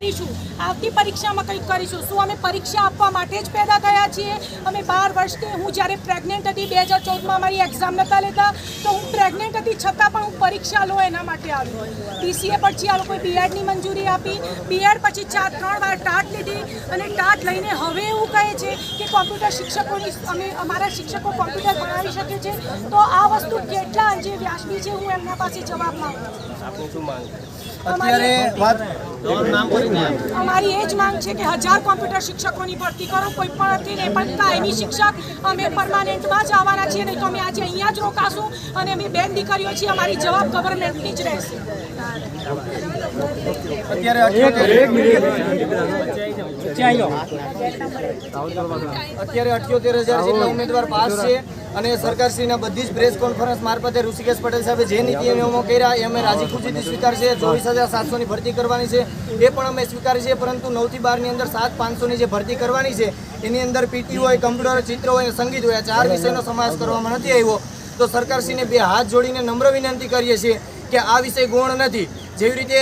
આવતી પરીક્ષામાં કંઈક કરીશું। શું અમે પરીક્ષા આપવા માટે જ પેદા થયા છીએ? અમે 12 વર્ષથી હું જ્યારે પ્રેગ્નેન્ટ હતી 2014માં મારી એક્ઝામ નહોતા લેતા તો હું પ્રેગ્નેન્ટ હતી છતાં પણ હું પરીક્ષા લો એના માટે આવી। ટીસીએ પછી આ લોકોએ બીએડની મંજૂરી આપી, બીએડ પછી 3 વાર ટાટ લીધી અને ટાટ લઈને હવે એવું કહે છે કે કોમ્પ્યુટર શિક્ષકોની અમારા શિક્ષકો કોમ્પ્યુટર ભણાવી શકે છે। તો આ વસ્તુ કેટલા અંશે વ્યાજબી છે હું એમના પાસે જવાબ માંગુ છું। અમારી એ જ માંગ છે કે 1000 કોમ્પ્યુટર શિક્ષકોની ભરતી કરો, કોઈ પણ નથી ને પણ કાયમી શિક્ષક અમે પરમાનન્ટમાં જ આવવાના છીએ, નહીં તો અમે આજે અહીંયા જ રોકાશું અને અમે બેન દીકરીઓ છીએ, અમારી જવાબ ગવર્મેન્ટની જ રહેશે। અત્યારે 78,000 જેટલા ઉમેદવાર પાસ છે અને સરકારશ્રીના બધી જ પ્રેસ કોન્ફરન્સ મારફતે ઋષિકેશ પટેલ સાહેબે જે નીતિ નિયમો કર્યા એ અમે રાજી ખુશીથી સ્વીકારશે। 24,700ની ભરતી કરવાની છે એ પણ અમે સ્વીકારી છે, પરંતુ 9 થી 12ની અંદર 7,500ની જે ભરતી કરવાની છે એની અંદર પીટી હોય, કમ્પ્યુટર, ચિત્ર હોય, સંગીત હોય, 4 વિષયનો સમાવેશ કરવામાં નથી આવ્યો। તો સરકારશ્રીને 2 હાથ જોડીને નમ્ર વિનંતી કરીએ છીએ કે આ વિષય ગૌણ નથી। જેવી રીતે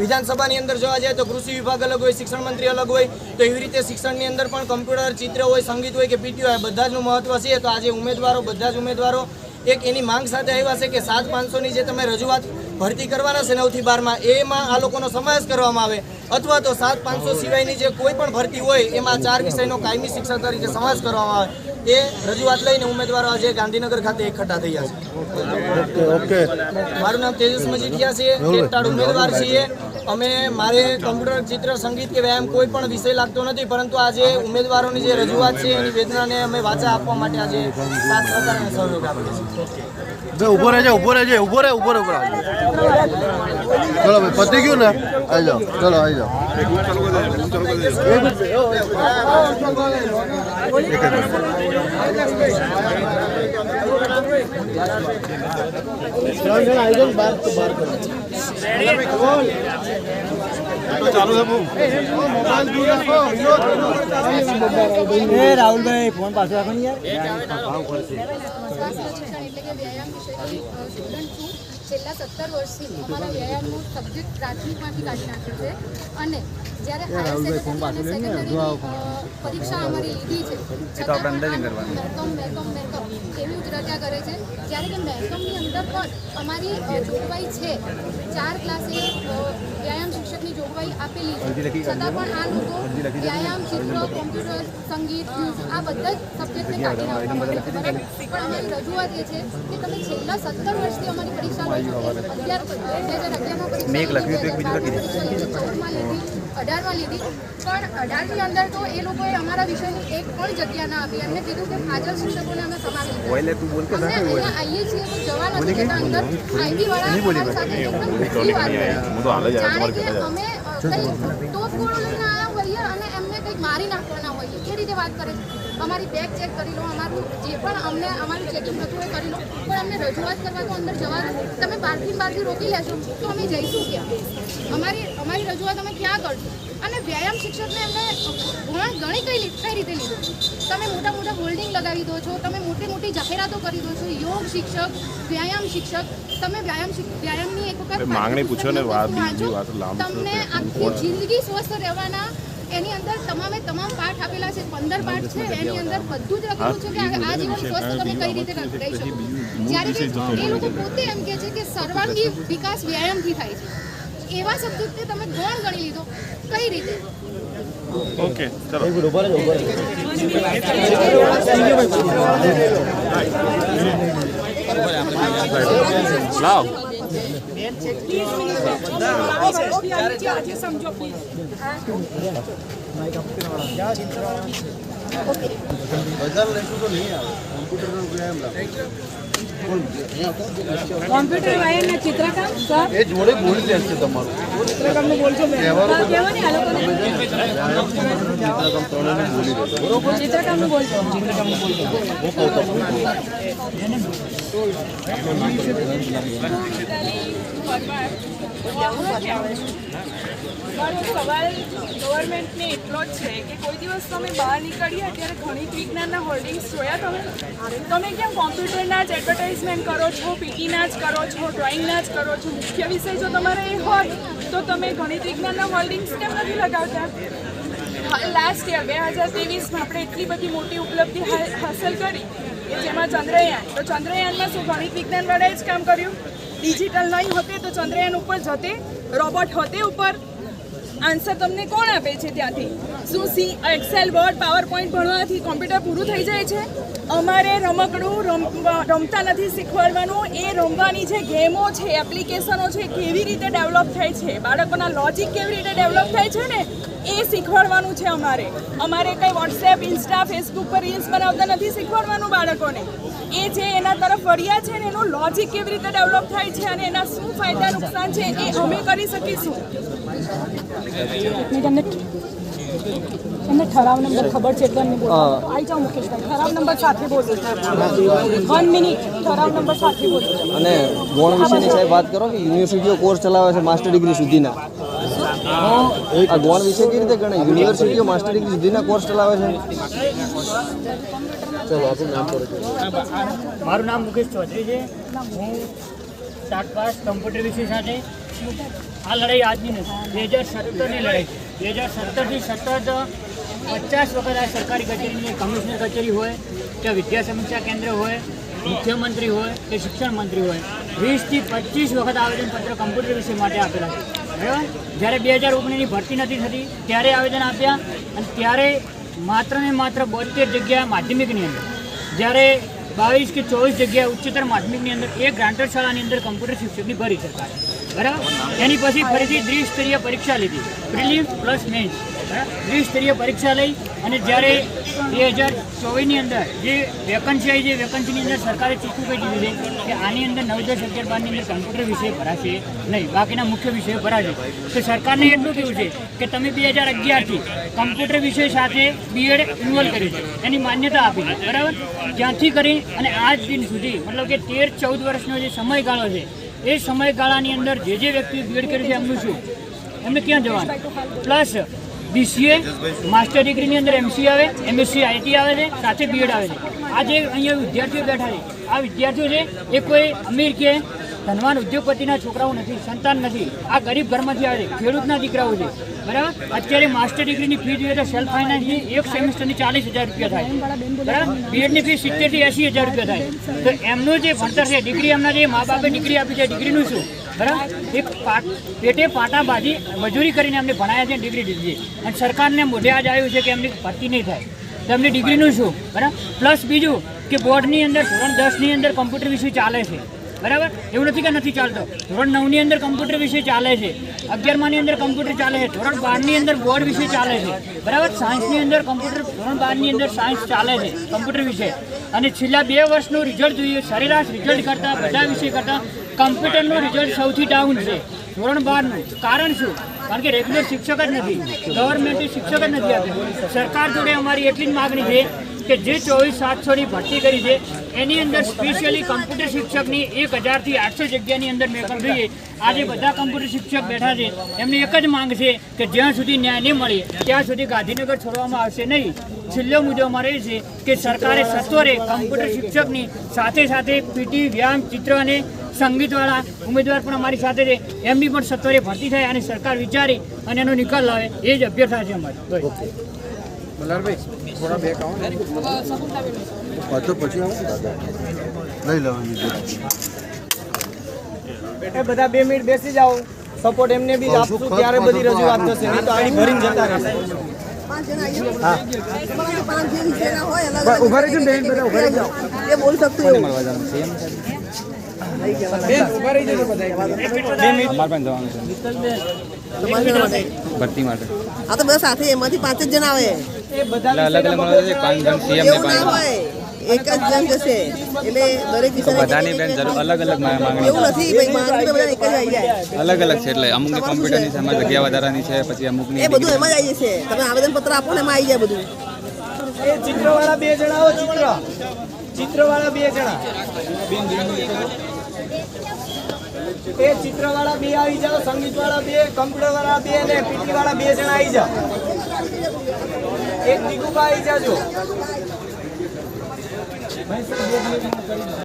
વિધાનસભાની અંદર જોવા જાય તો કૃષિ વિભાગ અલગ હોય, શિક્ષણ મંત્રી અલગ હોય, તો એવી રીતે શિક્ષણની અંદર પણ કમ્પ્યુટર, ચિત્ર હોય, સંગીત હોય કે પીટી હોય, બધા જનું મહત્વ છે। તો આજે ઉમેદવારો બધા જ ઉમેદવારો એક એની માંગ સાથે આવ્યા છે કે 7,500ની જે તમે રજૂઆત ભરતી કરવાના છે 9 થી 12માં એમાં આ લોકોનો સમાવેશ કરવામાં આવે, અથવા તો 7,500 સિવાયની જે કોઈ પણ ભરતી હોય એમાં 4 વિષયનો કાયમી શિક્ષક તરીકે સમાવેશ કરવામાં આવે। એ રજૂઆત લઈને ઉમેદવારો આજે ગાંધીનગર ખાતે એકઠા થયા છે। મારું નામ તેજસ મજીઠિયા છે, ટેટાડ ઉમેદવાર છીએ અમે। મારે કમ્પ્યુટર, ચિત્ર, સંગીત કે વ્યાયામ કોઈ પણ વિષય લાગતો નથી, પરંતુ આજે ઉમેદવારોની જે રજૂઆત છે એની વેદનાને અમે વાચા આપવા માટે આજે સાથ સહકાર અને સહયોગ આપીએ છીએ। ઉભો રહેજો, ઉભો રહેજો, ઉભો રહે, ઉભો રહે, ઉભો રહે। ચલો ભાઈ, પતી ગયું ને? આવી જાઓ, ચલો આવી જાઓ। રાહુલ ભાઈ ફોન પાછો રાખો ને છેલ્લા 17 વર્ષથી અમારા વ્યાયામનો સબ્જેક્ટ પ્રાથમિકમાંથી કાઢી નાખ્યો છે અને જ્યારે હાયર સેકન્ડરી અને સેકન્ડરી પરીક્ષા અમારી લીધી છે છતાં મેકોમ એવી જ રજા કરે છે। જ્યારે કે મેકોમની અંદર પણ અમારી જોગવાઈ છે, 4 ક્લાસે વ્યાયામ શિક્ષકની જોગવાઈ આપેલી છે, છતાં પણ આ લોકો વ્યાયામ, ચિત્ર, કોમ્પ્યુટર, સંગીત, આ બધા જ સબ્જેક્ટને કાઢી નાખ્યા છે। પણ અમારી રજૂઆત એ છે કે તમે છેલ્લા 17 વર્ષથી અમારી પરીક્ષા લો છો, 2011માં પરીક્ષા લીધી, 18માં લીધી, પણ 18ની અંદર તો એ લોકોએ અમારા વિષયની એક પણ જગ્યા ના આપી। એમને કીધું કે હાજર શિક્ષકોને અમે સમાવી લીધા। અમે અહીંયા આવીએ છીએ તો જવા નથી દેતા અંદર, આઈબી વાળા અમારી સાથે એકદમ ખુલ્લી વાત કરે, જાણે કે અમે કંઈ તોપગોળો લઈને આવ્યા હોઈએ અને એમને કંઈક મારી નાખવાના હોઈએ એ રીતે વાત કરે છે। અમારી બેગ ચેક કરી લો, અમારું જે પણ અમને અમારું ચેકિંગ થતું હોય કરી લો, પણ અમને રજૂઆત કરવા તો અંદર જવાનું તમે બહારથી રોકી લેશો તો અમે જઈશું ક્યાં? અમારી રજૂઆત અમે ક્યાં કરશું? અને વ્યાયામ શિક્ષકને એમને ઘણી કઈ રીતે લીધું? તમે મોટા મોટા હોલ્ડિંગ લગાવી દો છો, તમે મોટી જાહેરાતો કરી દો છો, યોગ શિક્ષક, વ્યાયામ શિક્ષક, તમે વ્યાયામની એક વખત માંગણી પૂછો ને તમને આખી જિંદગી સ્વસ્થ રહેવાના એની અંદર તમામ પાઠ આપેલા છે, 15 પાઠ છે, એની અંદર બધું જ લખેલું છે કે આ જીવન સ્વસ્થ તમે કઈ રીતે રહી શકો। જ્યારે કે એ લોકો પોતે એમ કહે છે કે સર્વાંગી વિકાસ વ્યાયામથી થાય છે, એવા સબ્જેક્ટને તમે ગૌણ ગણી લીધો કઈ રીતે? ઓકે, ચલો લાવ આજે સમજો પ્લીઝ। કોમ્પ્યુટર વાયરના ચિત્રકામ સર એ જોડે બોલી દેશે તમારું ચિત્રકામનું બોલશો મેં કેવો ને આ લોકોને ચિત્રકામનું બોલશો મારો સવાલ ગવર્મેન્ટને એટલો જ છે કે કોઈ દિવસ તમે બહાર નીકળ્યા ત્યારે ગણિત વિજ્ઞાનના હોર્ડિંગ્સ જોયા તમે કેમ કોમ્પ્યુટરના જ એડવર્ટાઇઝમેન્ટ કરો છો, પીટીના જ કરો છો, ડ્રોઈંગના જ કરો છો? મુખ્ય વિષય જો તમારે એ હોય તો તમે ગણિત વિજ્ઞાનના હોર્ડિંગ્સ કેમ નથી લગાવતા? લાસ્ટ યર 2023માં આપણે એટલી બધી મોટી ઉપલબ્ધિ હાંસલ કરી કે જેમાં ચંદ્રયાન, તો ચંદ્રયાનમાં શું ગણિત વિજ્ઞાનવાળાએ જ કામ કર્યું? ડિજિટલ નહીં હોતે તો ચંદ્રયાન ઉપર જતે, રોબોટ હોતે ઉપર, આન્સર તમને કોણ આપે છે ત્યાંથી? શું એક્સેલ, વર્ડ, પાવર પોઈન્ટ ભણવાથી કોમ્પ્યુટર પૂરું થઈ જાય છે? અમારે રમકડું રમતા નથી શીખવાડવાનું, એ રમવાની જે ગેમો છે, એપ્લિકેશનો છે, કેવી રીતે ડેવલપ થાય છે, બાળકોના લોજિક કેવી રીતે ડેવલપ થાય છે ને એ શીખવાડવાનું છે અમારે કંઈ વોટ્સએપ, ઇન્સ્ટા, ફેસબુક પર રીલ્સ બનાવતા નથી શીખવાડવાનું બાળકોને. એ જે એના તરફ વળ્યા છે ને એનું લોજિક કેવી રીતે ડેવલપ થાય છે અને એના શું ફાયદા નુકસાન છે એ અમે કરી શકીશું. એમને ઠરાવ નંબર ખબર છે એટલે આવી જાઓ મુકેશભાઈ, ઠરાવ નંબર સાથે બોલો. 1 મિનિટ, ઠરાવ નંબર સાથે બોલો. અને ગૌણ વિશેની સાહેબ વાત કરો કે યુનિવર્સિટીઓ કોર્સ ચલાવે છે માસ્ટર ડિગ્રી સુધીના. આ ગૌણ વિશે કેવી રીતે ગણે? યુનિવર્સિટીઓ માસ્ટર ડિગ્રી સુધીના કોર્સ ચલાવે છે. ચલો આપણું નામ કરો. મારું નામ મુકેશ ચૌધરી છે. હું સ્ટાર્ટ પાસ કમ્પ્યુટર વિષય સાથે આ લડાઈ આજની નથી, 2017ની લડાઈ છે. 2017થી સતત 50 વખત આ સરકારી કચેરીની કમિશનર કચેરી હોય કે વિદ્યા સમીક્ષા કેન્દ્ર હોય, મુખ્યમંત્રી હોય કે શિક્ષણ મંત્રી હોય, 20 થી 25 વખત આવેદનપત્ર કમ્પ્યુટર વિષય માટે આપેલા છે. બરાબર, જ્યારે 2019ની ભરતી નથી થતી ત્યારે આવેદન આપ્યા અને ત્યારે માત્ર ને માત્ર 72 જગ્યા માધ્યમિકની અંદર, જ્યારે 22 કે 24 જગ્યા ઉચ્ચતર માધ્યમિકની અંદર એક ગ્રાન્ટેડ શાળાની અંદર કમ્પ્યુટર શિક્ષકની ભરી સરકારે. બરાબર, એની પછી ફરીથી દ્વિસ્તરીય પરીક્ષા લીધી, પ્રિલિમ્સ પ્લસ મેન્સ. દ્વિસ્તરીય પરીક્ષા લઈ અને જ્યારે 2024ની અંદર જે વેકન્સી આવી, જે વેકન્સીની અંદર સરકારે ચૂકવું કહી દીધું છે કે આની અંદર 9, 10, 11, 12ની અંદર કમ્પ્યુટર વિષય ભરાશે નહીં, બાકીના મુખ્ય વિષયો ભરાશે. તો સરકારને એટલું કહેવું છે કે તમે 2011થી કમ્પ્યુટર વિષય સાથે બીએડ ઇન્વોલ્વ કર્યું છે, એની માન્યતા આપી છે. બરાબર, ત્યાંથી કરી અને આજ દિન સુધી મતલબ કે 13-14 વર્ષનો જે સમયગાળો છે એ સમયગાળાની અંદર જે વ્યક્તિએ બીએડ કર્યું છે એમનું શું, એમને ક્યાં જવાનું? પ્લસ BCA માસ્ટર ડિગ્રીની અંદર MC આવે, MSc IT આવે છે, સાથે બીએડ આવે છે. આ જે અહીંયા વિદ્યાર્થીઓ બેઠા છે, આ વિદ્યાર્થીઓ છે એ કોઈ અમીર કે ધનવાન ઉદ્યોગપતિના છોકરાઓ નથી, સંતાન નથી. આ ગરીબ ઘરમાંથી આવે છે, ખેડૂતના દીકરાઓ છે. બરાબર, અત્યારે માસ્ટર ડિગ્રીની ફી જોઈએ તો સેલ્ફ ફાઇનાન્સની એક સેમિસ્ટરની 40,000 રૂપિયા થાય. બરાબર, બીએડની ફી 70,000 થી 80,000 રૂપિયા થાય. તો એમનું જે ભણતર છે, ડિગ્રી એમના જે મા બાપે ડિગ્રી આપી છે, ડિગ્રીનું શું? બરાબર, એક પેટે પાટા બાજી મજૂરી કરીને એમને ભણાયા છે, ડિગ્રી દીધી છે અને સરકારને મોઢે આજ આવ્યું છે કે એમની ભરતી નહીં થાય તો એમની ડિગ્રીનું શું? બરાબર, પ્લસ બીજું કે બોર્ડની અંદર ધોરણ 10ની અંદર કમ્પ્યુટર વિષય ચાલે છે. બરાબર, એવું નથી કે નથી ચાલતો. ધોરણ 9ની અંદર કમ્પ્યુટર વિષય ચાલે છે, 11માની અંદર કમ્પ્યુટર ચાલે છે, ધોરણ 12ની અંદર બોર્ડ વિષય ચાલે છે. બરાબર, સાયન્સની અંદર કમ્પ્યુટર, ધોરણ 12ની અંદર સાયન્સ ચાલે છે, કમ્પ્યુટર વિષય. અને છેલ્લા 2 વર્ષનું રિઝલ્ટ જોઈએ, સરેરાશ રિઝલ્ટ કરતાં બધા વિષય કરતાં કમ્પ્યુટરનું રિઝલ્ટ સૌથી ડાઉન છે ધોરણ 12નું. કારણ શું? કારણ કે રેગ્યુલર શિક્ષક જ નથી, ગવર્મેન્ટે શિક્ષક જ નથી આપ્યું. સરકાર જોડે અમારી એટલી જ માગણી છે કે જે 24,700ની ભરતી કરી છે એની અંદર સ્પેશિયલી કમ્પ્યુટર શિક્ષકની 1,000 થી 800 જગ્યાની અંદર મેકઅપ જોઈએ. આજે બધા કમ્પ્યુટર શિક્ષક બેઠા છે, એમની એક જ માંગ છે કે જ્યાં સુધી ન્યાય નહીં મળે ત્યાં સુધી ગાંધીનગર છોડવામાં આવશે નહીં. છેલ્લો મુદ્દો અમારે એ છે કે સરકારે સત્વરે કમ્પ્યુટર શિક્ષકની સાથે સાથે પીટી, વ્યાયામ, ચિત્ર અને સંગીતવાળા ઉમેદવાર પણ અમારી સાથે છે, એમની પણ સત્વરે ભરતી થાય અને સરકાર વિચારી અને એનો નિકાલ લાવે એ જ અભ્યર્થના છે અમારી. મલ્હારભાઈ થોડા બે કામ તો પછી લઈ લેવાની એ બધા 2 મિનિટ બેસી જાઓ, સપોર્ટ એમને બી આપશું ત્યારે બધી રજૂઆત થશે, નહીં તો આડી ભરીને જતા રહેશે. ઉભા રહેજો ને બધા ઉભા રહી જાઓ. એ બોલ શકતું એવું ભરતી માટે આ તો બધા સાથે એમાંથી 5 જ જણ આવે, એ બધા અલગ અલગ મળે છે. 5 જણ CM ને 5 હોય એક જ જણ જશે એટલે દરેક વિષય બધાની બેન જરૂર અલગ અલગ માંગણી એવું નથી ભાઈ, માંગણી તો બધા એક જ આવી જાય, અલગ અલગ છે. એટલે અમુકની કોમ્પ્યુટરની છે, એમાં જગ્યા વધારાની છે, પછી અમુકની એ બધું એમાં જ આવી જશે. તમે આવેદન પત્ર આપો ને એમાં આવી જાય બધું. એ ચિત્રવાળા 2 જણા આવો, ચિત્રવાળા 2 જણા એ ચિત્રવાળા 2 આવી જાઓ, સંગીતવાળા 2, કમ્પ્યુટરવાળા 2 અને પીટી વાળા 2 જણા આવી જાઓ. એક દીકુબા આવી જાજો.